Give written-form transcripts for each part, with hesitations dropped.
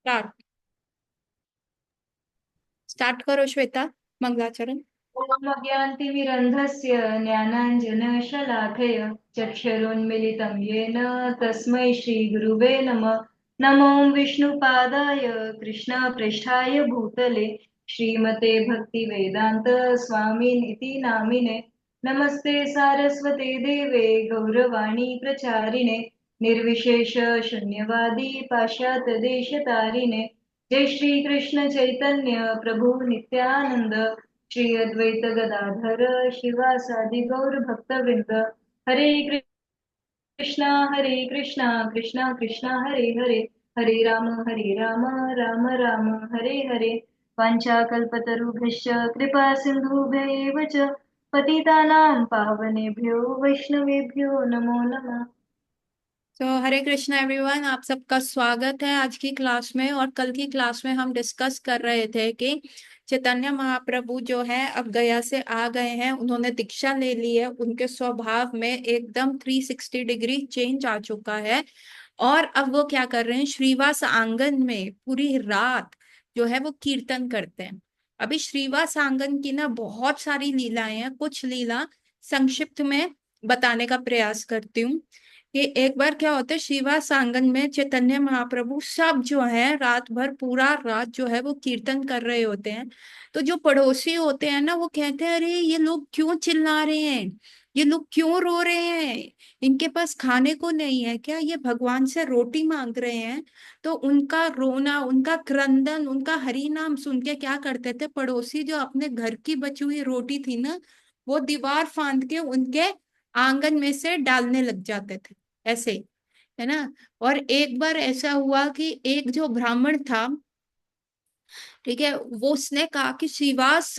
Start start करो श्वेता। मंगलाचरण। ॐ अज्ञानतिमिरन्धस्य ज्ञानाञ्जनशलाखय चक्षुरुन्मिलितं येन तस्मै श्रीगुरुवे नमः। नमो विष्णुपादाय कृष्णपृष्ठाय भूतले श्रीमते भक्तिवेदान्त स्वामिनिति नामिने। नमस्ते सारस्वते देवे गौरवाणी प्रचारिणे निर्विशेष शून्यवादी पाश्चात्य देशतारिणे। जय श्री कृष्ण चैतन्य प्रभु नित्यानंद श्री अद्वैत गदाधर शिवासादि गौर भक्तवृंद। हरे कृष्णा कृष्णा कृष्णा हरे हरे, हरे राम राम राम हरे हरे। वाञ्छाकल्पतरुभ्यश्च कृपा सिन्धुभ्यैव च पतितानां पावनेभ्यो वैष्णवेभ्यो नमो नमः। तो हरे कृष्णा एवरीवन, आप सबका स्वागत है आज की क्लास में। और कल की क्लास में हम डिस्कस कर रहे थे कि चैतन्य महाप्रभु जो है अब गया से आ गए हैं, उन्होंने दीक्षा ले ली है, उनके स्वभाव में एकदम 360 डिग्री चेंज आ चुका है। और अब वो क्या कर रहे हैं, श्रीवास आंगन में पूरी रात जो है वो कीर्तन करते हैं। अभी श्रीवास आंगन की ना बहुत सारी लीलाएं हैं, कुछ लीला संक्षिप्त में बताने का प्रयास करती हूँ। कि एक बार क्या होता है, श्रीवास आंगन में चैतन्य महाप्रभु सब जो है रात भर पूरा रात जो है वो कीर्तन कर रहे होते हैं। तो जो पड़ोसी होते हैं ना, वो कहते हैं अरे ये लोग क्यों चिल्ला रहे हैं, ये लोग क्यों रो रहे हैं, इनके पास खाने को नहीं है क्या, ये भगवान से रोटी मांग रहे हैं। तो उनका रोना, उनका क्रंदन, उनका हरि नाम सुन के क्या करते थे पड़ोसी, जो अपने घर की बची हुई रोटी थी ना, वो दीवार फांद के उनके आंगन में से डालने लग जाते थे, ऐसे, है ना। और एक बार ऐसा हुआ कि एक जो ब्राह्मण था, ठीक है, वो उसने कहा कि श्रीवास,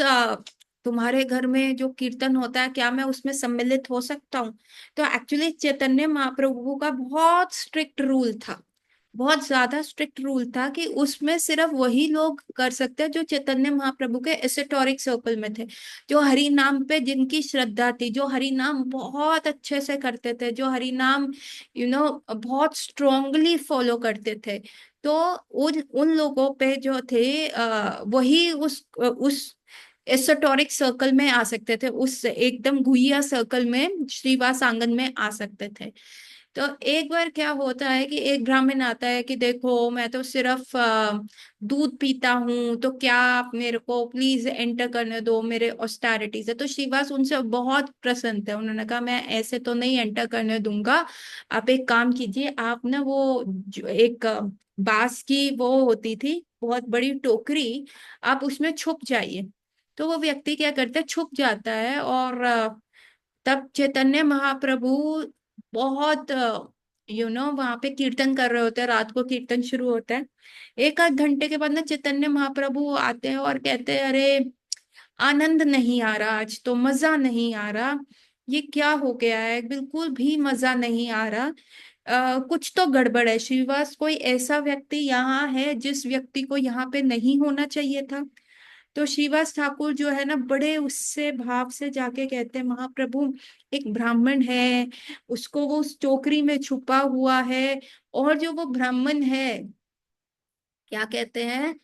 तुम्हारे घर में जो कीर्तन होता है क्या मैं उसमें सम्मिलित हो सकता हूँ। तो एक्चुअली चैतन्य महाप्रभु का बहुत स्ट्रिक्ट रूल था, बहुत ज्यादा स्ट्रिक्ट रूल था कि उसमें सिर्फ वही लोग कर सकते हैं जो चैतन्य महाप्रभु के एसोटोरिक सर्कल में थे, जो हरि नाम पे जिनकी श्रद्धा थी, जो हरि नाम बहुत अच्छे से करते थे, जो हरि नाम बहुत स्ट्रोंगली फॉलो करते थे। तो उन उन लोगों पे जो थे, वही उस एसोटोरिक सर्कल में आ सकते थे, उस एकदम गुहिया सर्कल में श्रीवास आंगन में आ सकते थे। तो एक बार क्या होता है कि एक ब्राह्मण आता है कि देखो मैं तो सिर्फ दूध पीता हूँ, तो क्या आप मेरे को प्लीज एंटर करने दो, मेरे ऑस्टेरिटी से। तो श्रीवास उनसे बहुत प्रसन्न थे, उन्होंने कहा मैं ऐसे तो नहीं एंटर करने दूंगा। आप एक काम कीजिए, आप ना वो एक बांस की वो होती थी बहुत बड़ी टोकरी, आप उसमें छुप जाइए। तो वो व्यक्ति क्या करता है, छुप जाता है। और तब चैतन्य महाप्रभु बहुत वहां पे कीर्तन कर रहे होते हैं, रात को कीर्तन शुरू होता है। एक आध घंटे के बाद ना चैतन्य महाप्रभु आते हैं और कहते हैं अरे आनंद नहीं आ रहा, आज तो मजा नहीं आ रहा, ये क्या हो गया है, बिल्कुल भी मजा नहीं आ रहा। कुछ तो गड़बड़ है श्रीवास, कोई ऐसा व्यक्ति यहाँ है जिस व्यक्ति को यहाँ पे नहीं होना चाहिए था। तो श्रीवास ठाकुर जो है ना बड़े उससे भाव से जाके कहते हैं महाप्रभु, एक ब्राह्मण है, उसको वो उस टोकरी में छुपा हुआ है। और जो वो ब्राह्मण है, क्या कहते हैं,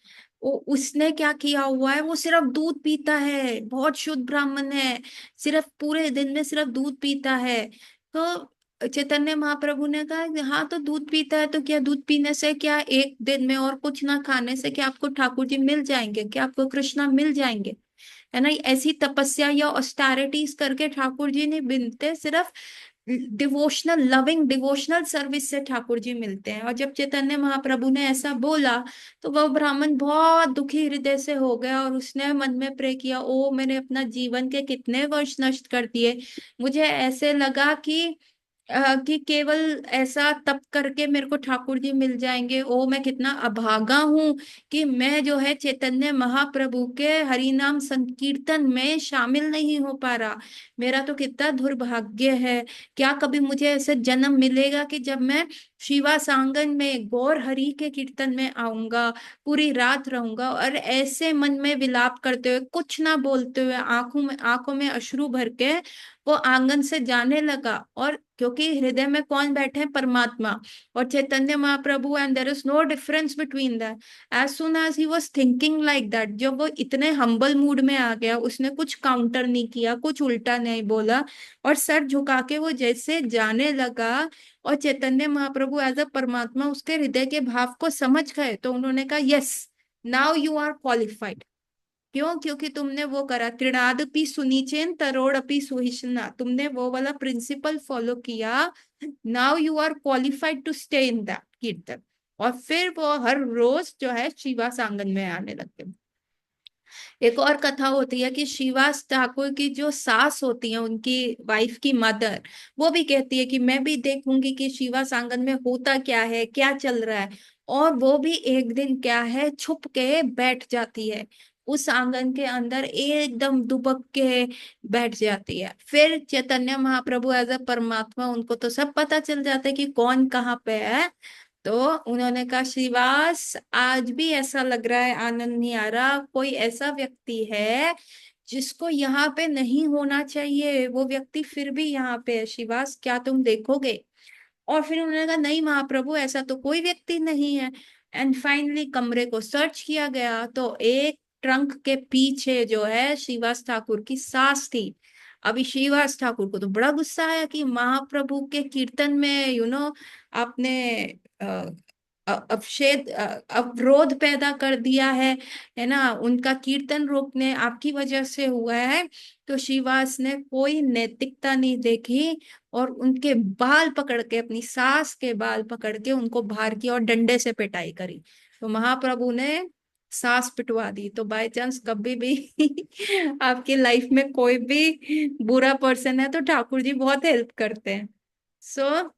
वो उसने क्या किया हुआ है, वो सिर्फ दूध पीता है, बहुत शुद्ध ब्राह्मण है, सिर्फ पूरे दिन में सिर्फ दूध पीता है। तो चैतन्य महाप्रभु ने कहा हाँ, तो दूध पीता है तो क्या दूध पीने से क्या एक दिन में और कुछ ना खाने से क्या आपको ठाकुर जी मिल जाएंगे, क्या आपको कृष्णा मिल जाएंगे, है ना। ऐसी तपस्या या ऑस्टेरिटीज करके ठाकुर जी नहीं मिलते, सिर्फ डिवोशनल लविंग डिवोशनल सर्विस से ठाकुर जी मिलते हैं। और जब चैतन्य महाप्रभु ने ऐसा बोला, तो वह ब्राह्मण बहुत दुखी हृदय से हो गया और उसने मन में प्रे किया, ओ मैंने अपना जीवन के कितने वर्ष नष्ट कर दिए। मुझे ऐसे लगा कि केवल ऐसा तप करके मेरे को ठाकुर जी मिल जाएंगे, ओ मैं कितना अभागा हूँ कि मैं जो है चैतन्य महाप्रभु के हरि नाम संकीर्तन में शामिल नहीं हो पा रहा। मेरा तो कितना दुर्भाग्य है, क्या कभी मुझे ऐसे जन्म मिलेगा कि जब मैं शिवा सांगन में गौर हरि के कीर्तन में आऊंगा, पूरी रात रहूंगा। और ऐसे मन में विलाप करते हुए, कुछ ना बोलते हुए, आंखों में अश्रु भर के वो आंगन से जाने लगा। और क्योंकि हृदय में कौन बैठे हैं? परमात्मा और Chaitanya Mahaprabhu, and there is no difference between that. As soon as he was thinking like that, जब वो इतने हम्बल मूड में आ गया, उसने कुछ काउंटर नहीं किया, कुछ उल्टा नहीं बोला, और सर झुका के वो जैसे जाने लगा। और चैतन्य महाप्रभु एज अ परमात्मा उसके हृदय के भाव को समझ गए, तो उन्होंने कहा, yes, now you are qualified. क्यों? क्योंकि तुमने वो करा, तृणादपि सुनीचेन तरोड़पि सुहिष्णा, तुमने वो वाला प्रिंसिपल फॉलो किया। Now you are qualified to stay in that kirtan. और फिर वो हर रोज जो है शिवा सांगन में आने लगते। एक और कथा होती है कि श्रीवास ठाकुर की जो सास होती है, उनकी वाइफ की मदर, वो भी कहती है कि मैं भी देखूंगी कि श्रीवास आंगन में होता क्या है, क्या चल रहा है। और वो भी एक दिन क्या है, छुप के बैठ जाती है उस आंगन के अंदर, एकदम दुबक के बैठ जाती है। फिर चैतन्य महाप्रभु एज अ परमात्मा, उनको तो सब पता चल जाता है कि कौन कहाँ पे है। तो उन्होंने कहा, श्रीवास, आज भी ऐसा लग रहा है, आनंद नहीं आ रहा, कोई ऐसा व्यक्ति है जिसको यहाँ पे नहीं होना चाहिए, वो व्यक्ति फिर भी यहाँ पे है, श्रीवास, क्या तुम देखोगे? और फिर उन्होंने कहा, नहीं महाप्रभु, ऐसा तो कोई व्यक्ति नहीं है। एंड फाइनली कमरे को सर्च किया गया, तो एक ट्रंक के पीछे जो है श्रीवास ठाकुर की सास थी। अभी श्रीवास ठाकुर को तो बड़ा गुस्सा आया कि महाप्रभु के कीर्तन में आपने अ, अवरोध पैदा कर दिया है ना, उनका कीर्तन रोकने आपकी वजह से हुआ है। तो श्रीवास ने कोई नैतिकता नहीं देखी, और उनके बाल पकड़ के, अपनी सास के बाल पकड़ के उनको बाहर किया और डंडे से पिटाई करी। तो महाप्रभु ने सास पिटवा दी। तो बाय चांस कभी भी आपकी लाइफ में कोई भी बुरा पर्सन है, तो ठाकुर जी बहुत हेल्प करते हैं। सो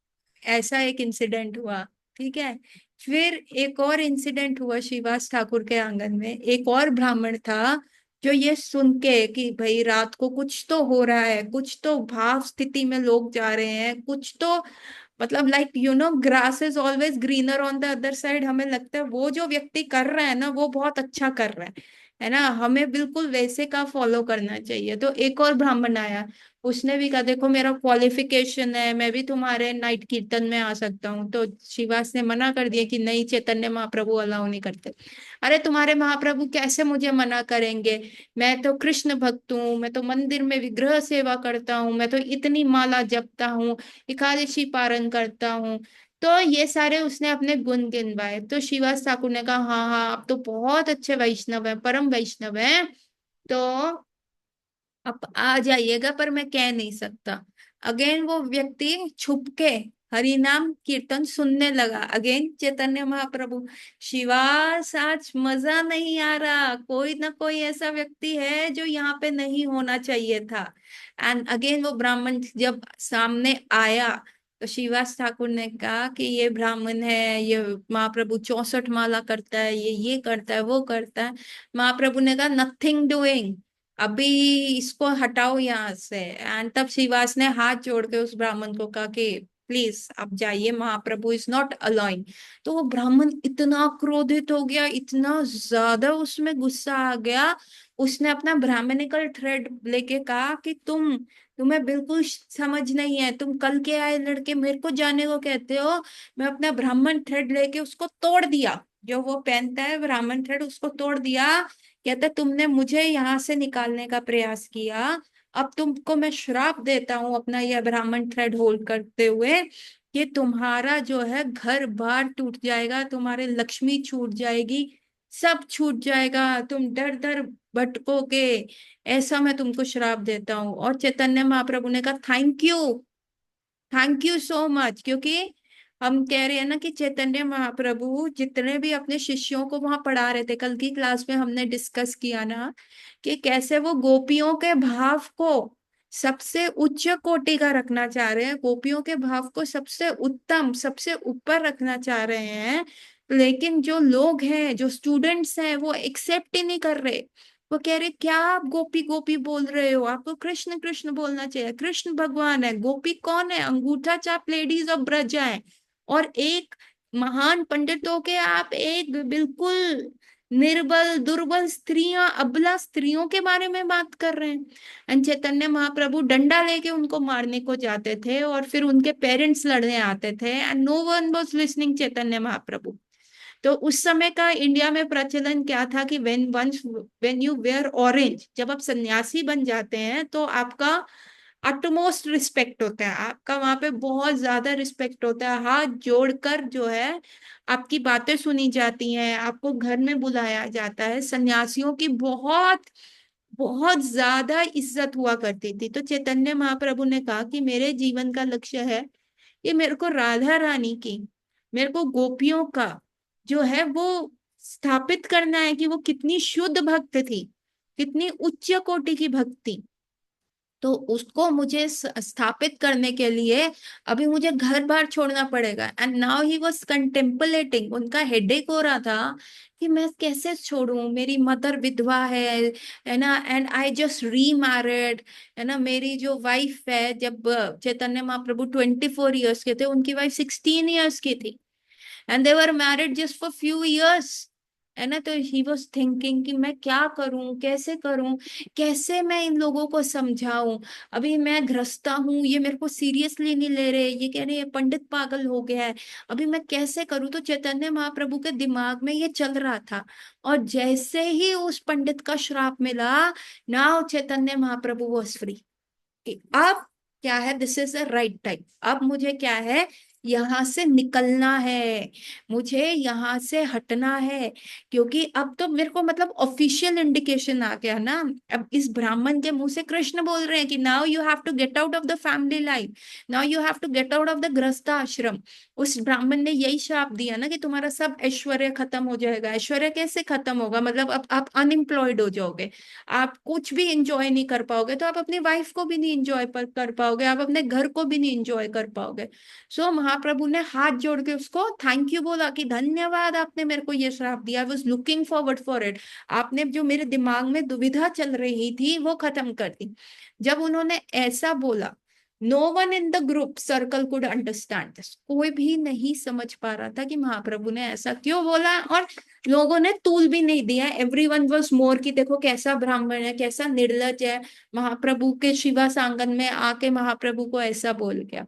ऐसा एक इंसिडेंट हुआ। ठीक है। फिर एक और इंसिडेंट हुआ श्रीवास ठाकुर के आंगन में। एक और ब्राह्मण था जो ये सुन के कि भाई रात को कुछ तो हो रहा है, कुछ तो भाव स्थिति में लोग जा रहे हैं, कुछ तो मतलब like grass is always greener on the other side, हमें लगता है वो जो व्यक्ति कर रहा है ना, वो बहुत अच्छा कर रहा है ना, हमें बिल्कुल वैसे का फॉलो करना चाहिए। तो एक और ब्राह्मण आया, उसने भी कहा, देखो मेरा क्वालिफिकेशन है, मैं भी तुम्हारे नाइट कीर्तन में आ सकता हूँ। तो श्रीवास ने मना कर दिया कि नहीं, चैतन्य महाप्रभु अलाउ नहीं करते। अरे तुम्हारे महाप्रभु कैसे मुझे मना करेंगे? मैं तो कृष्ण भक्त हूँ, मैं तो मंदिर में विग्रह सेवा करता हूँ, मैं तो इतनी माला जपता हूँ, एकादशी पारण करता हूँ। तो ये सारे उसने अपने गुण गिनवाए। तो श्रीवास ठाकुर ने कहा, हाँ हाँ, आप तो बहुत अच्छे वैष्णव है, परम वैष्णव है, तो आप आ जाइएगा, पर मैं कह नहीं सकता। अगेन वो व्यक्ति छुप के हरि नाम कीर्तन सुनने लगा। अगेन चैतन्य महाप्रभु, शिवास आज मजा नहीं आ रहा, कोई ना कोई ऐसा व्यक्ति है जो यहाँ पे नहीं होना चाहिए था। एंड अगेन वो ब्राह्मण जब सामने आया, तो श्रीवास ठाकुर ने कहा कि ये ब्राह्मण है, ये महाप्रभु 64 माला करता है, ये करता है, वो करता है। महाप्रभु ने कहा, नथिंग डूइंग, अभी इसको हटाओ यहाँ से। एंड तब श्रीवास ने हाथ जोड़ के उस ब्राह्मण को कहा कि प्लीज आप जाइए, महाप्रभु इज नॉट अलाउइंग। तो वो ब्राह्मण इतना क्रोधित हो गया, इतना ज्यादा उसमें गुस्सा आ गया, उसने अपना ब्राह्मणिकल थ्रेड लेके कहा कि तुम्हें बिल्कुल समझ नहीं है, तुम कल के आए लड़के मेरे को जाने को कहते हो। मैं अपना ब्राह्मण थ्रेड लेके उसको तोड़ दिया, जो वो पहनता है ब्राह्मण थ्रेड, उसको तोड़ दिया। कहता, तुमने मुझे यहाँ से निकालने का प्रयास किया, अब तुमको मैं श्राप देता हूँ अपना यह ब्राह्मण थ्रेड होल्ड करते हुए, कि तुम्हारा जो है घर बार टूट जाएगा, तुम्हारे लक्ष्मी छूट जाएगी, सब छूट जाएगा, तुम दर दर भटकोगे, ऐसा मैं तुमको श्राप देता हूँ। और चैतन्य महाप्रभु ने कहा, थैंक यू सो मच। क्योंकि हम कह रहे हैं ना कि चैतन्य महाप्रभु जितने भी अपने शिष्यों को वहां पढ़ा रहे थे, कल की क्लास में हमने डिस्कस किया ना, कि कैसे वो गोपियों के भाव को सबसे उच्च कोटि का रखना चाह रहे हैं, गोपियों के भाव को सबसे उत्तम, सबसे ऊपर रखना चाह रहे हैं। लेकिन जो लोग हैं, जो स्टूडेंट्स हैं, वो एक्सेप्ट ही नहीं कर रहे। वो कह रहे, क्या आप गोपी गोपी बोल रहे हो, आपको कृष्ण कृष्ण बोलना चाहिए, कृष्ण भगवान है, गोपी कौन है? अंगूठा चाप लेडीज और ब्रज है। और एक महान पंडित होके आप एक बिल्कुल निर्बल दुर्बल स्त्रियां, अबला स्त्रियों के बारे में बात कर रहे हैं। एंड चैतन्य महाप्रभु डंडा लेके उनको मारने को जाते थे और फिर उनके पेरेंट्स लड़ने आते थे, and no one was listening Chaitanya Mahaprabhu. तो उस समय का इंडिया में प्रचलन क्या था कि व्हेन यू वेयर ऑरेंज, जब आप सन्यासी बन जाते हैं तो आपका अटमोस्ट रिस्पेक्ट होता है, आपका वहां पे बहुत ज्यादा रिस्पेक्ट होता है, हाथ जोड़कर जो है आपकी बातें सुनी जाती हैं, आपको घर में बुलाया जाता है। सन्यासियों की बहुत बहुत ज्यादा इज्जत हुआ करती थी। तो चैतन्य महाप्रभु ने कहा कि मेरे जीवन का लक्ष्य है, ये मेरे को राधा रानी की, मेरे को गोपियों का जो है वो स्थापित करना है कि वो कितनी शुद्ध भक्त थी, कितनी उच्च कोटि की भक्त थी। तो उसको मुझे स्थापित करने के लिए अभी मुझे घर बार छोड़ना पड़ेगा। And now he was contemplating, उनका हेडेक हो रहा था कि मैं कैसे छोड़ूं, मेरी मदर विधवा है ना, एंड आई जस्ट री मैरिड, है ना। मेरी जो वाइफ है, जब चैतन्य महाप्रभु 24 ईयर्स के थे, उनकी वाइफ 16 ईयर्स की थी, and they were married just for few years, है ना। तो ही वॉज थिंकिंग कि मैं क्या करूं, कैसे करूं, कैसे मैं इन लोगों को समझाऊं। अभी मैं ग्रस्ता हूं, ये मेरे को सीरियसली नहीं ले रहे, ये कह रहे ये पंडित पागल हो गया है, अभी मैं कैसे करूं। तो चैतन्य महाप्रभु के दिमाग में ये चल रहा था। और जैसे ही उस पंडित का श्राप मिला, now Chaitanya Mahaprabhu was free, कि अब क्या है, this is the right time, अब मुझे क्या है, यहां से निकलना है, मुझे यहां से हटना है। क्योंकि अब तो मेरे को मतलब ऑफिशियल इंडिकेशन आ गया ना, अब इस ब्राह्मण के मुंह से कृष्ण बोल रहे हैं कि now you have to get out of the family life, now you have to get out of the grihastha ashram. उस ब्राह्मण ने यही शाप दिया ना कि तुम्हारा सब ऐश्वर्य खत्म हो जाएगा। ऐश्वर्य कैसे खत्म होगा, मतलब अब आप अनएम्प्लॉयड हो जाओगे, आप कुछ भी इंजॉय नहीं कर पाओगे, तो आप अपनी वाइफ को भी नहीं इंजॉय कर पाओगे, आप अपने घर को भी नहीं इंजॉय कर पाओगे। सो महाप्रभु ने हाथ जोड़ के उसको थैंक यू बोला कि धन्यवाद, आपने मेरे को ये श्राप दिया, I was looking forward for it. आपने जो मेरे दिमाग में दुविधा चल रही थी वो खत्म कर दी। जब उन्होंने ऐसा बोला, no one in the group circle could understand this, कोई भी नहीं समझ पा रहा था कि महाप्रभु ने ऐसा क्यों बोला, और लोगों ने तूल भी नहीं दिया। एवरीवन वाज मोर कि देखो कैसा ब्राह्मण है, कैसा निर्लज है, महाप्रभु के शिवा सांगन में आके महाप्रभु को ऐसा बोल गया।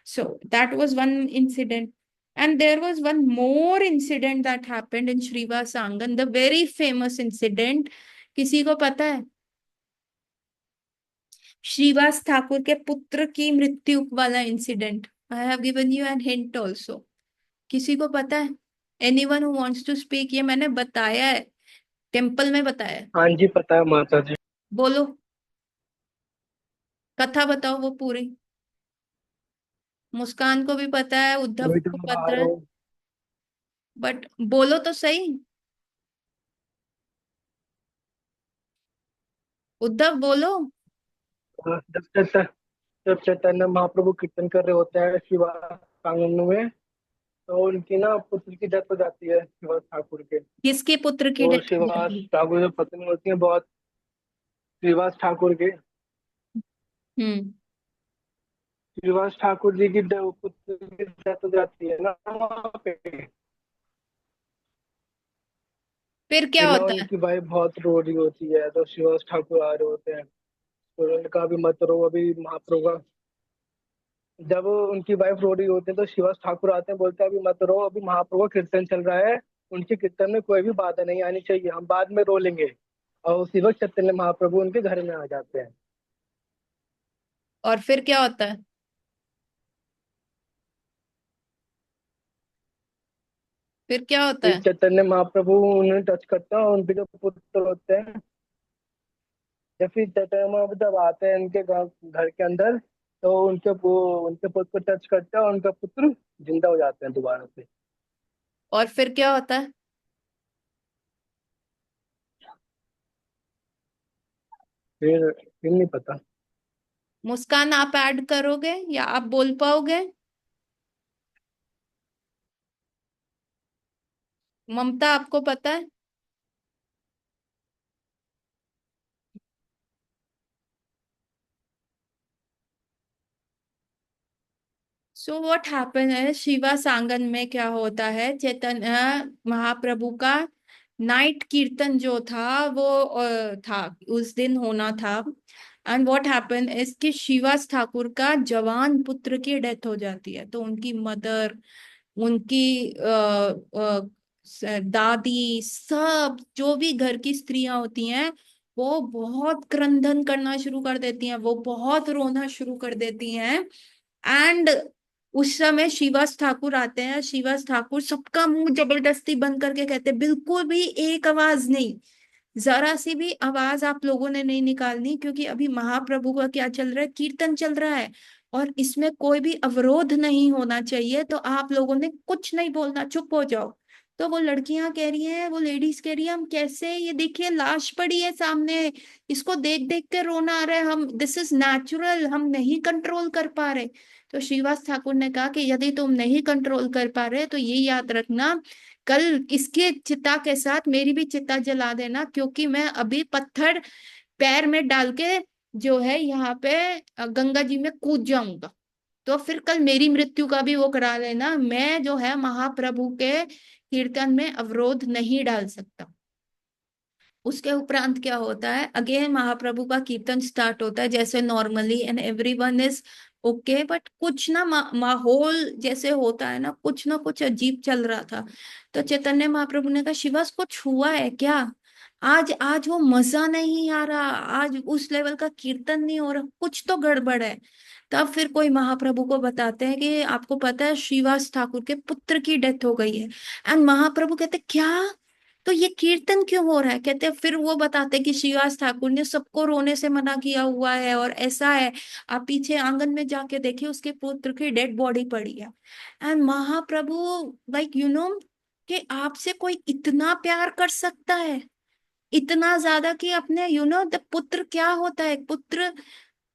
So that was one incident. And there was one more incident that happened in Srivas Angan, the very famous incident. किसी को पता है? श्रीवास ठाकुर के पुत्र की मृत्यु वाला incident. I have given you an hint also. किसी को पता है? Anyone who wants to speak? ये मैंने बताया है, टेम्पल में बताया है। हाँ जी, पता है माता जी। बोलो, कथा बताओ वो पूरी। मुस्कान को भी पता है, उद्धव वही तो को मैं बता पता रहा है, हूँ। बट बोलो तो सही। उद्धव बोलो। जब चैतन्य महाप्रभु कीर्तन कर रहे होते हैं शिवा प्रांगण में, तो उनकी ना पुत्र की डेथ हो जाती है, शिवास ठाकुर के। किसके पुत्र की तो डेथ हो शिवास जाती है? ठाकुर जो पत्नी होती है बहुत, श्रीवास ठाकुर के, हम्म। श्रीवास ठाकुर जी की पुत्र की डेथ हो जाती है ना वहाँ पे। फिर क्या फिर ना होता है? उनकी वाइफ बहुत रो रही होती है, तो श्रीवास ठाकुर आ रहे होते हैं। तो उन्होंने कहा अभी मत रो, अभी महाप्रभु का, जब उनकी वाइफ रो रही होती है तो शिवास ठाकुर आते हैं, बोलते हैं अभी मत रो, अभी महाप्रभु का कीर्तन चल रहा है, उनके कीर्तन में कोई भी बाधा नहीं आनी चाहिए, हम बाद में रो लेंगे। और उसी वक्त चैतन्य महाप्रभु उनके घर में आ जाते हैं। और फिर क्या होता है? फिर क्या होता फिर है? चैतन्य महाप्रभु उन्हें टच करते हैं, और उनके जो पुत्र होते हैं, या फिर चैतन्य महाप्रभु जब आते हैं उनके घर के अंदर, तो उनके पुत्र को टच करते हैं और उनका पुत्र जिंदा हो जाते हैं दोबारा से। और फिर क्या होता है? फिर नहीं पता। मुस्कान, आप ऐड करोगे या आप बोल पाओगे? ममता, आपको पता है? सो व्हाट हैपन है, शिवा सांगन में क्या होता है, चैतन्य महाप्रभु का नाइट कीर्तन जो था वो था, उस दिन होना था। एंड व्हाट हैपन इज कि शिवास ठाकुर का जवान पुत्र की डेथ हो जाती है। तो उनकी मदर, उनकी दादी, सब जो भी घर की स्त्रियां होती हैं वो बहुत क्रंदन करना शुरू कर देती हैं, वो बहुत रोना शुरू कर देती हैं। एंड उस समय शिवास ठाकुर आते हैं। शिवास ठाकुर सबका मुंह जबरदस्ती बंद करके कहते हैं, बिल्कुल भी एक आवाज नहीं, जरा सी भी आवाज आप लोगों ने नहीं निकालनी, क्योंकि अभी महाप्रभु का क्या चल रहा है, कीर्तन चल रहा है और इसमें कोई भी अवरोध नहीं होना चाहिए, तो आप लोगों ने कुछ नहीं बोलना, चुप हो जाओ। तो वो लड़कियां कह रही हैं, वो लेडीज कह रही है, हम कैसे, ये देखिए लाश पड़ी है सामने, इसको देख देख के रोना आ रहा है, हम दिस इज नेचुरल, हम नहीं कंट्रोल कर पा रहे। तो श्रीवास ठाकुर ने कहा कि यदि तुम नहीं कंट्रोल कर पा रहे तो ये याद रखना, कल इसके चिता के साथ मेरी भी चिता जला देना, क्योंकि मैं अभी पत्थर पैर में डाल के जो है यहाँ पे गंगा जी में कूद जाऊंगा। तो फिर कल मेरी मृत्यु का भी वो करा लेना, मैं जो है महाप्रभु के कीर्तन में अवरोध नहीं डाल सकता। उसके उपरांत क्या होता है, अगेन महाप्रभु का कीर्तन स्टार्ट होता है जैसे normally, and everyone is okay, but कुछ ना माहौल जैसे होता है ना कुछ अजीब चल रहा था। तो चैतन्य महाप्रभु ने कहा, शिवास कुछ हुआ है क्या? आज आज वो मजा नहीं आ रहा, आज उस लेवल का कीर्तन नहीं हो रहा, कुछ तो गड़बड़ है। तब फिर कोई महाप्रभु को बताते हैं कि आपको पता है श्रीवास ठाकुर के पुत्र की डेथ हो गई है। एंड महाप्रभु कहते क्या, तो ये कीर्तन क्यों हो रहा है? कहते हैं, फिर वो बताते कि श्रीवास ठाकुर ने सबको रोने से मना किया हुआ है और ऐसा है, आप पीछे आंगन में जाके देखिए उसके पुत्र की डेड बॉडी पड़ी है। And Mahaprabhu, like you know, कि आपसे कोई इतना प्यार कर सकता है, इतना ज्यादा कि अपने यू नो द पुत्र क्या होता है, पुत्र,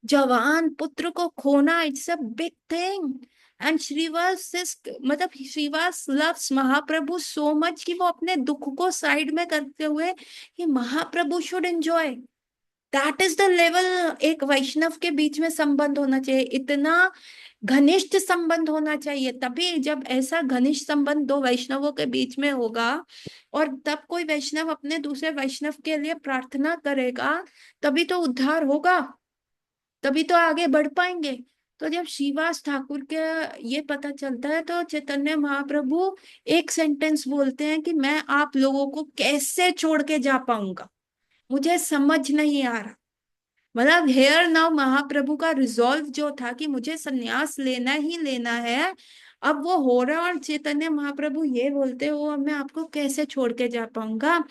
जवान पुत्र को खोना, it's a big thing. And Shrivas मतलब श्रीवास लव्स महाप्रभु सो मच कि वो अपने दुख को साइड में करते हुए कि Mahaprabhu should enjoy, that is the level. एक वैष्णव के बीच में संबंध होना चाहिए, इतना घनिष्ठ संबंध होना चाहिए, तभी जब ऐसा घनिष्ठ संबंध दो वैष्णवों के बीच में होगा और तब कोई वैष्णव अपने दूसरे वैष्णव के लिए प्रार्थना करेगा, तभी तो उद्धार होगा, तभी तो आगे बढ़ पाएंगे। तो जब श्रीवास ठाकुर के ये पता चलता है तो चैतन्य महाप्रभु एक सेंटेंस बोलते हैं कि मैं आप लोगों को कैसे छोड़ के जा पाऊंगा, मुझे समझ नहीं आ रहा। मतलब हेयर नाउ महाप्रभु का रिजॉल्व जो था कि मुझे संन्यास लेना ही लेना है, अब वो हो रहा है। और चैतन्य महाप्रभु ये बोलते हो, अब मैं आपको कैसे छोड़ के जा पाऊंगा?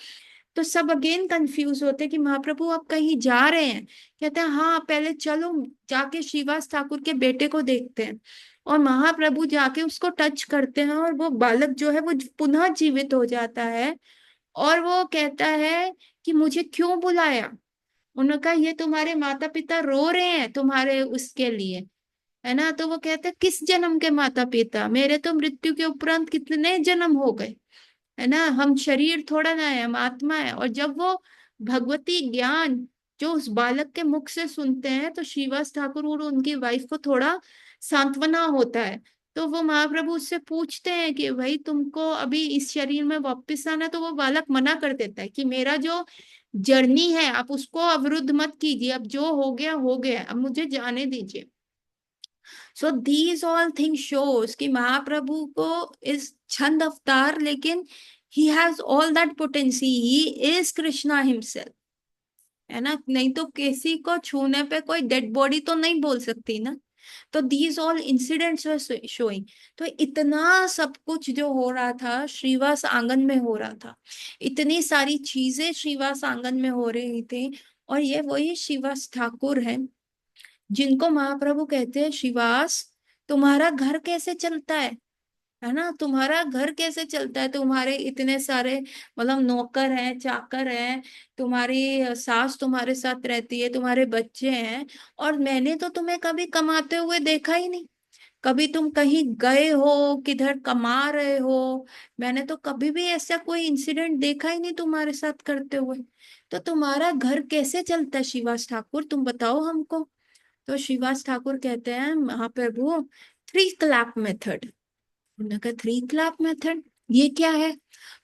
तो सब अगेन कंफ्यूज होते कि महाप्रभु आप कहीं जा रहे हैं? कहते हैं हाँ, पहले चलो जाके श्रीवास ठाकुर के बेटे को देखते हैं। और महाप्रभु जाके उसको टच करते हैं और वो बालक जो है वो पुनः जीवित हो जाता है। और वो कहता है कि मुझे क्यों बुलाया? उन्होंने कहा ये तुम्हारे माता पिता रो रहे हैं तुम्हारे उसके लिए, है ना? तो वो कहते हैं किस जन्म के माता पिता, मेरे तो मृत्यु के उपरांत कितने जन्म हो गए, है ना? हम शरीर थोड़ा ना है, हम आत्मा है। और जब वो भगवती ज्ञान जो उस बालक के मुख से सुनते हैं तो श्रीवास ठाकुर और उनकी वाइफ को थोड़ा सांत्वना होता है। तो वो महाप्रभु उससे पूछते हैं कि भाई तुमको अभी इस शरीर में वापस आना है? तो वो बालक मना कर देता है कि मेरा जो जर्नी है आप उसको अवरुद्ध मत कीजिए, अब जो हो गया, अब मुझे जाने दीजिए। So these all thing shows कि महाप्रभु को इस छंद अवतार, लेकिन he has all that potency, he is Krishna himself, है ना? नहीं तो किसी को छूने पे कोई डेड बॉडी तो नहीं बोल सकती ना। तो these all incidents were showing. तो इतना सब कुछ जो हो रहा था श्रीवास आंगन में हो रहा था, इतनी सारी चीजें श्रीवास आंगन में हो रही थी। और ये वही श्रीवास ठाकुर है जिनको महाप्रभु कहते हैं, श्रीवास तुम्हारा घर कैसे चलता है ना? तुम्हारा घर कैसे चलता है? तुम्हारे इतने सारे मतलब नौकर हैं, चाकर हैं, तुम्हारी सास तुम्हारे साथ रहती है, तुम्हारे बच्चे हैं, और मैंने तो तुम्हें कभी कमाते हुए देखा ही नहीं। कभी तुम कहीं गए हो, किधर कमा रहे हो, मैंने तो कभी भी ऐसा कोई इंसिडेंट देखा ही नहीं तुम्हारे साथ करते हुए। तो तुम्हारा घर कैसे चलता है श्रीवास ठाकुर, तुम बताओ हमको। तो श्रीवास ठाकुर कहते हैं, महाप्रभु थ्री क्लैप मेथड। उन्होंने कहा थ्री क्लैप मेथड ये क्या है?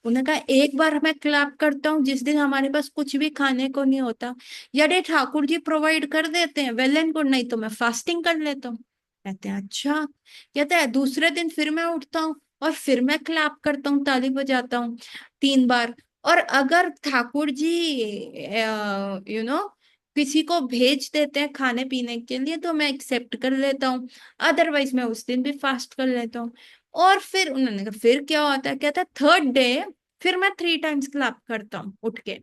उन्होंने कहा एक बार मैं क्लैप करता हूँ जिस दिन हमारे पास कुछ भी खाने को नहीं होता, यदि ठाकुर जी प्रोवाइड कर देते हैं वेल एंड गुड, नहीं तो मैं फास्टिंग कर लेता हूँ। कहते हैं अच्छा। कहते हैं दूसरे दिन फिर मैं उठता हूँ और फिर मैं क्लैप करता हूँ, ताली बजाता हूँ 3 बार। और अगर ठाकुर जी किसी को भेज देते हैं खाने पीने के लिए तो मैं एक्सेप्ट कर लेता हूँ, अदरवाइज मैं उस दिन भी फास्ट कर लेता हूँ। और फिर उन्होंने कहा फिर क्या होता है? कहता है थर्ड डे फिर मैं 3 टाइम्स क्लैप करता हूँ उठ के।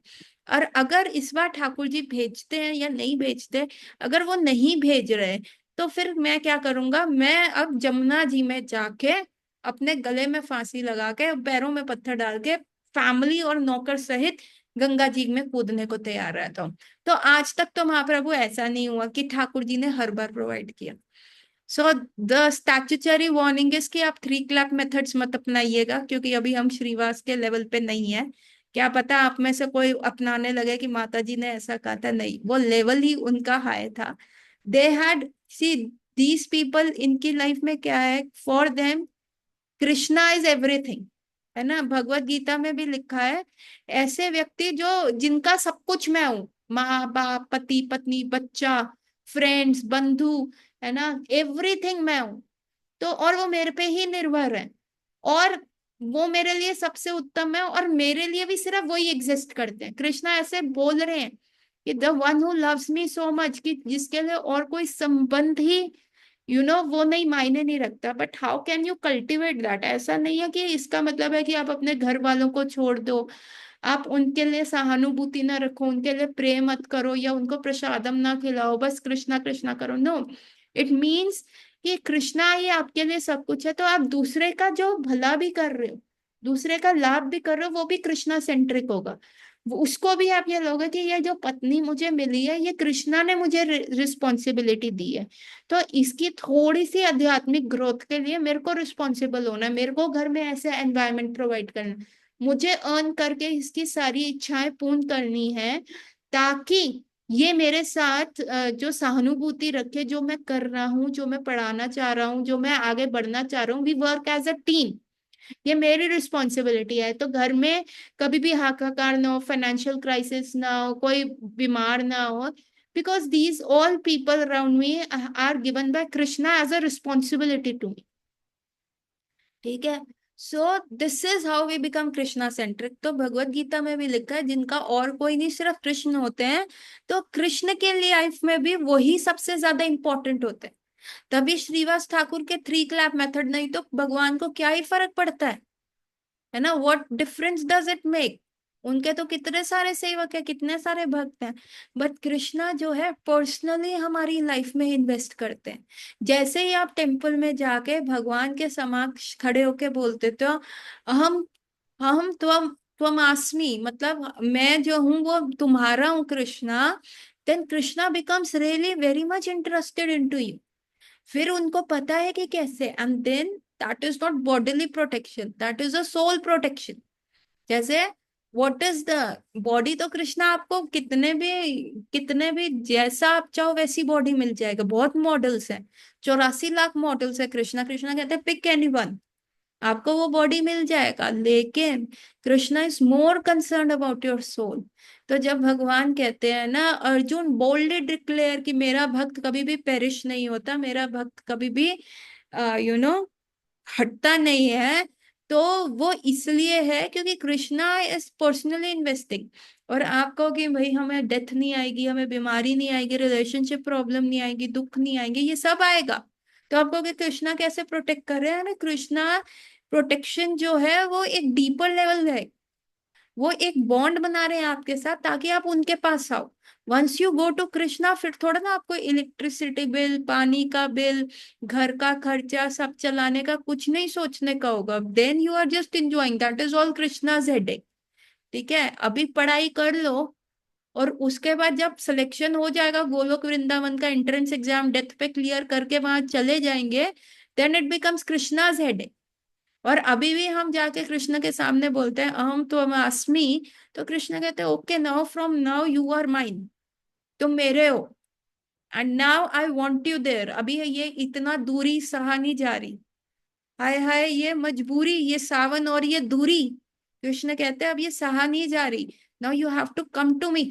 और अगर इस बार ठाकुर जी भेजते हैं या नहीं भेजते, अगर वो नहीं भेज रहे तो फिर मैं क्या करूंगा, मैं अब जमुना जी में जाके अपने गले में फांसी लगा के पैरों में पत्थर डाल के फैमिली और नौकर सहित गंगा जी में कूदने को तैयार रहता हूँ। तो आज तक तो महाप्रभु ऐसा नहीं हुआ कि ठाकुर जी ने हर बार प्रोवाइड किया। So the statutory warning is कि आप थ्री क्लैप मेथड्स मत अपनाइएगा, क्योंकि अभी हम श्रीवास के लेवल पे नहीं है। क्या पता आप में से कोई अपनाने लगे कि माता जी ने ऐसा कहा था, नहीं, वो लेवल ही उनका हाई था। They had see these people, इनकी लाइफ में क्या है, for them Krishna is everything, है ना। भगवत गीता में भी लिखा है ऐसे व्यक्ति जो जिनका सब कुछ मैं हूं, माँ बाप पति पत्नी बच्चा फ्रेंड्स बंधु, है ना, एवरीथिंग मैं हूं। तो और वो मेरे पे ही निर्भर है, और वो मेरे लिए सबसे उत्तम है, और मेरे लिए भी सिर्फ वही एग्जिस्ट करते हैं। कृष्णा ऐसे बोल रहे हैं कि the one who loves me so much, कि जिसके लिए और कोई संबंध ही वो नहीं, मायने नहीं रखता। But how can you cultivate that? ऐसा नहीं है कि इसका मतलब है कि आप अपने घर वालों को छोड़ दो, आप उनके लिए सहानुभूति ना रखो, उनके लिए प्रेम मत करो, या उनको प्रसादम ना खिलाओ, बस कृष्णा कृष्णा करो। नो, इट मीन्स कि कृष्णा ही आपके लिए सब कुछ है। तो आप दूसरे का जो भला भी कर रहे हो, दूसरे का लाभ भी कर रहे हो, वो भी कृष्णा सेंट्रिक होगा। उसको भी आप ये लोगे कि ये जो पत्नी मुझे मिली है ये कृष्णा ने मुझे रिस्पॉन्सिबिलिटी दी है, तो इसकी थोड़ी सी आध्यात्मिक ग्रोथ के लिए मेरे को रिस्पॉन्सिबल होना है, मेरे को घर में ऐसे एनवायरनमेंट प्रोवाइड करना है, मुझे अर्न करके इसकी सारी इच्छाएं पूर्ण करनी है, ताकि ये मेरे साथ जो सहानुभूति रखे, जो मैं कर रहा हूँ, जो मैं पढ़ाना चाह रहा हूँ, जो मैं आगे बढ़ना चाह रहा हूँ, we work as a team. ये मेरी रिस्पॉन्सिबिलिटी है। तो घर में कभी भी हाहाकार ना हो, फाइनेंशियल क्राइसिस ना हो, कोई बीमार ना हो, because these all people around me are given by Krishna as a responsibility to me. ठीक है। So this is how we become Krishna centric. तो भगवत गीता में भी लिखा है जिनका और कोई नहीं सिर्फ कृष्ण होते हैं, तो कृष्ण के लिए लाइफ में भी वही सबसे ज्यादा इंपॉर्टेंट होते हैं। तभी श्रीवास ठाकुर के थ्री क्लैप मेथड, नहीं तो भगवान को क्या ही फर्क पड़ता है ना, what difference does it make. उनके तो कितने सारे सेवक है, कितने सारे भक्त हैं, बट कृष्णा जो है पर्सनली हमारी लाइफ में इन्वेस्ट करते हैं। जैसे ही आप टेम्पल में जाके भगवान के समक्ष खड़े होके बोलते तो हम हम त्वम त्वमास्मि, मतलब मैं जो हूँ वो तुम्हारा हूँ Krishna, then Krishna becomes really very much interested into you. फिर उनको पता है कि कैसे, and then that is not bodily protection, that is a soul protection. जैसे व्हाट इज द बॉडी, तो कृष्णा आपको कितने भी जैसा आप चाहो वैसी बॉडी मिल जाएगा, बहुत मॉडल्स हैं, 84 लाख मॉडल्स है। कृष्णा कृष्णा कहते हैं पिक एनी वन, आपको वो बॉडी मिल जाएगा, लेकिन Krishna is more concern about your soul. तो जब भगवान कहते हैं ना, अर्जुन बोल्डली डिक्लेयर कि मेरा भक्त कभी भी पेरिश नहीं होता, मेरा भक्त कभी भी यू नो हटता नहीं है, तो वो इसलिए है क्योंकि कृष्णा इज पर्सनली इन्वेस्टिंग। और आप कहो कि भाई हमें डेथ नहीं आएगी, हमें बीमारी नहीं आएगी, रिलेशनशिप प्रॉब्लम नहीं आएगी, दुख नहीं आएंगे, ये सब आएगा। तो आप कहोगे कृष्णा कैसे प्रोटेक्ट कर रहे हैं ना, कृष्णा प्रोटेक्शन जो है वो एक डीपर लेवल है, वो एक बॉन्ड बना रहे हैं आपके साथ ताकि आप उनके पास आओ। Once you go to Krishna, फिर थोड़ा ना आपको इलेक्ट्रिसिटी बिल, पानी का बिल, घर का खर्चा सब चलाने का कुछ नहीं सोचने का होगा, then you are just enjoying, that is all Krishna's headache. ठीक है, अभी पढ़ाई कर लो, और उसके बाद जब सिलेक्शन हो जाएगा गोलोक वृंदावन का एंट्रेंस एग्जाम, डेथ पे क्लियर करके वहां चले जाएंगे, then it becomes Krishna's headache. और अभी भी हम जाके कृष्ण के सामने बोलते हैं अहम तो अस्मि, तो कृष्ण कहते हैं okay now from now you are mine, तुम मेरे हो। And now I want you there. अभी ये इतना दूरी सहा नहीं जा रही, हाय हाय ये मजबूरी, ये सावन और ये दूरी, कृष्ण कहते हैं अब ये सहा नहीं जा रही, now you have to come to me,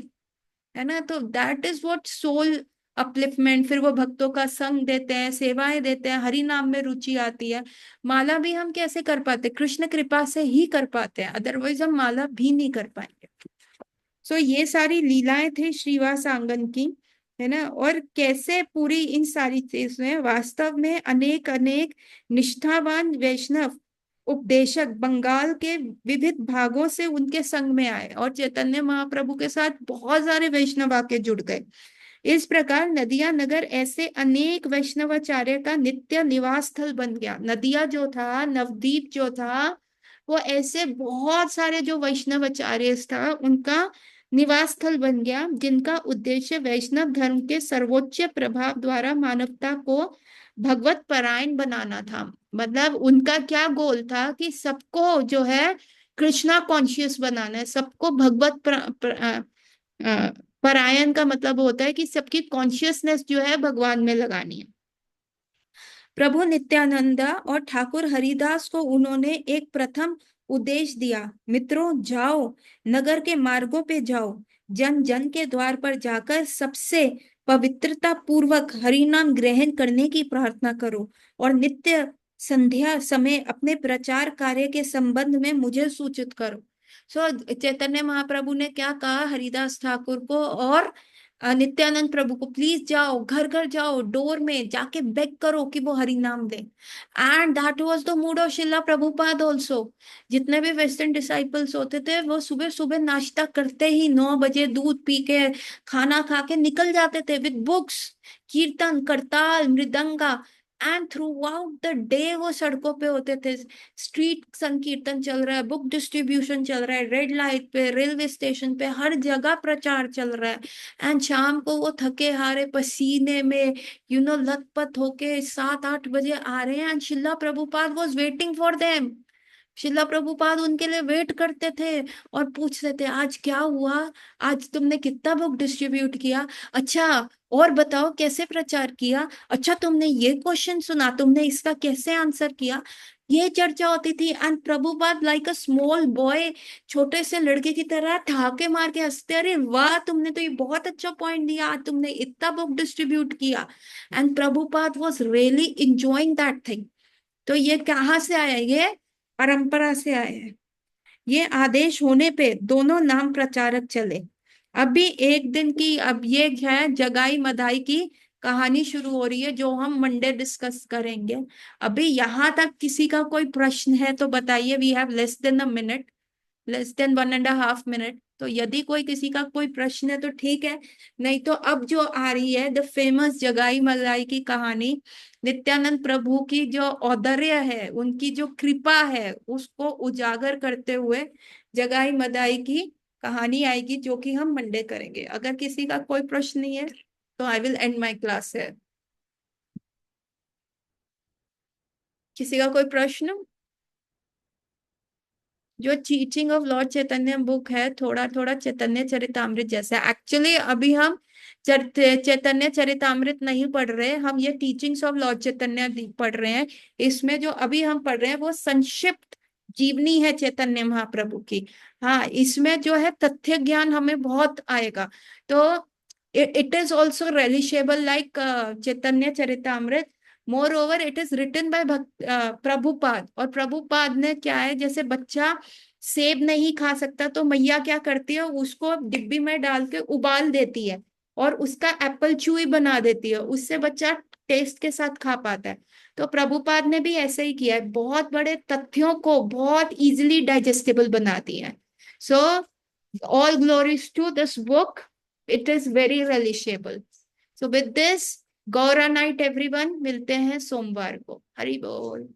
है ना। तो that is what soul upliftment. फिर वो भक्तों का संग देते हैं, सेवाएं देते हैं, हरि नाम में रुचि आती है। माला भी हम कैसे कर पाते, कृष्ण कृपा से ही कर पाते हैं, अदरवाइज हम माला भी नहीं कर पाएंगे। सो ये सारी लीलाएं थी श्रीवास आंगन की, है ना। और कैसे पूरी इन सारी चीजें वास्तव में अनेक अनेक निष्ठावान वैष्णव उपदेशक बंगाल के विविध भागों से उनके संग में आए और चैतन्य महाप्रभु के साथ बहुत सारे वैष्णव आके जुड़ गए। इस प्रकार नदिया नगर ऐसे अनेक वैष्णवाचार्य का नित्य निवास स्थल बन गया। नदिया जो था, नवदीप जो था, वो ऐसे बहुत सारे जो वैष्णवाचार्य था उनका निवास स्थल बन गया, जिनका उद्देश्य वैष्णव धर्म के सर्वोच्च प्रभाव द्वारा मानवता को भगवत परायण बनाना था। मतलब उनका क्या गोल था कि सबको जो है कृष्णा कॉन्शियस बनाना है, सबको भगवत परायण का मतलब होता है कि सबकी कॉन्शियसनेस जो है भगवान में लगानी है। प्रभु नित्यानंदा और ठाकुर हरिदास को उन्होंने एक प्रथम उद्देश्य दिया, मित्रों जाओ, नगर के मार्गों पे जाओ, जन जन के द्वार पर जाकर सबसे पवित्रता पूर्वक हरि नाम ग्रहण करने की प्रार्थना करो और नित्य संध्या समय अपने प्रचार कार्य के संबंध में मुझे सूचित करो। चैतन्य महाप्रभु ने क्या कहा हरिदास ठाकुर को और नित्यानंद प्रभु को, प्लीज जाओ, घर घर जाओ, डोर में जाके बेग करो कि वो हरि नाम दे। And that was the mood of Shrila Prabhupada also. जितने भी वेस्टर्न डिसाइपल्स होते थे वो सुबह सुबह नाश्ता करते ही 9 बजे दूध पी के खाना खा के निकल जाते थे विद बुक्स, कीर्तन करताल mridanga, and through out the day वो सड़कों पे होते थे। स्ट्रीट संकीर्तन चल रहा है, बुक डिस्ट्रीब्यूशन चल रहा है, रेड लाइट पे, रेलवे स्टेशन पे, हर जगह प्रचार चल रहा है। एंड शाम को वो थके हारे पसीने में लथपथ होके 7-8 बजे आ रहे हैं, and Shila Prabhupada was waiting for them. शिला प्रभुपाद उनके लिए वेट करते थे और पूछते थे आज क्या हुआ, आज तुमने कितना बुक डिस्ट्रीब्यूट किया, अच्छा और बताओ कैसे प्रचार किया, अच्छा तुमने ये क्वेश्चन सुना, तुमने इसका कैसे आंसर किया। ये चर्चा होती थी। And Prabhupada like a small boy, छोटे से लड़के की तरह ठाके मार के हंसते, अरे वाह तुमने तो ये बहुत अच्छा पॉइंट दिया, आज तुमने इतना बुक डिस्ट्रीब्यूट किया। And Prabhupada was really enjoying that thing. तो ये कहाँ से आया, ये परंपरा से आया है। ये आदेश होने पे दोनों नाम प्रचारक चले। अभी एक दिन की, अब ये है जगाई मधाई की कहानी शुरू हो रही है जो हम मंडे डिस्कस करेंगे। अभी यहाँ तक किसी का कोई प्रश्न है तो बताइए, we have less than 1 minute, less than 1.5 minute. तो यदि कोई किसी का कोई प्रश्न है तो ठीक है, नहीं तो अब जो आ रही है द फेमस जगाई मलाई की कहानी, नित्यानंद प्रभु की जो औदार्य है, उनकी जो कृपा है, उसको उजागर करते हुए जगाई मदाई की कहानी आएगी जो कि हम मंडे करेंगे। अगर किसी का कोई प्रश्न नहीं है तो I will and my class है। किसी का कोई प्रश्न? जो teaching of Lord Chaitanya book है, थोड़ा थोड़ा चैतन्य चरितामृत जैसा। एक्चुअली अभी हम चैतन्य चरितामृत नहीं पढ़ रहे, हम ये टीचिंग्स ऑफ लॉर्ड चैतन्य पढ़ रहे हैं। इसमें जो अभी हम पढ़ रहे हैं वो संक्षिप्त जीवनी है चैतन्य महाप्रभु की। हाँ, इसमें जो है तथ्य ज्ञान हमें बहुत आएगा। तो it is also relishable like Chaitanya Charitamrita. More it is written by Prabhupada. और प्रभुपाद ने क्या है, जैसे बच्चा सेब नहीं खा सकता तो मैया क्या करती है, उसको डिब्बी में डाल के उबाल देती है और उसका एप्पल चूई बना देती है, उससे बच्चा टेस्ट के साथ खा पाता है। तो प्रभुपाद ने भी ऐसे ही किया है, बहुत बड़े तथ्यों को बहुत इजिली डाइजेस्टेबल बना दिया है। So all glories to this book, it is very relishable. So with this, Gaura night everyone, मिलते हैं सोमवार को। हरि बोल।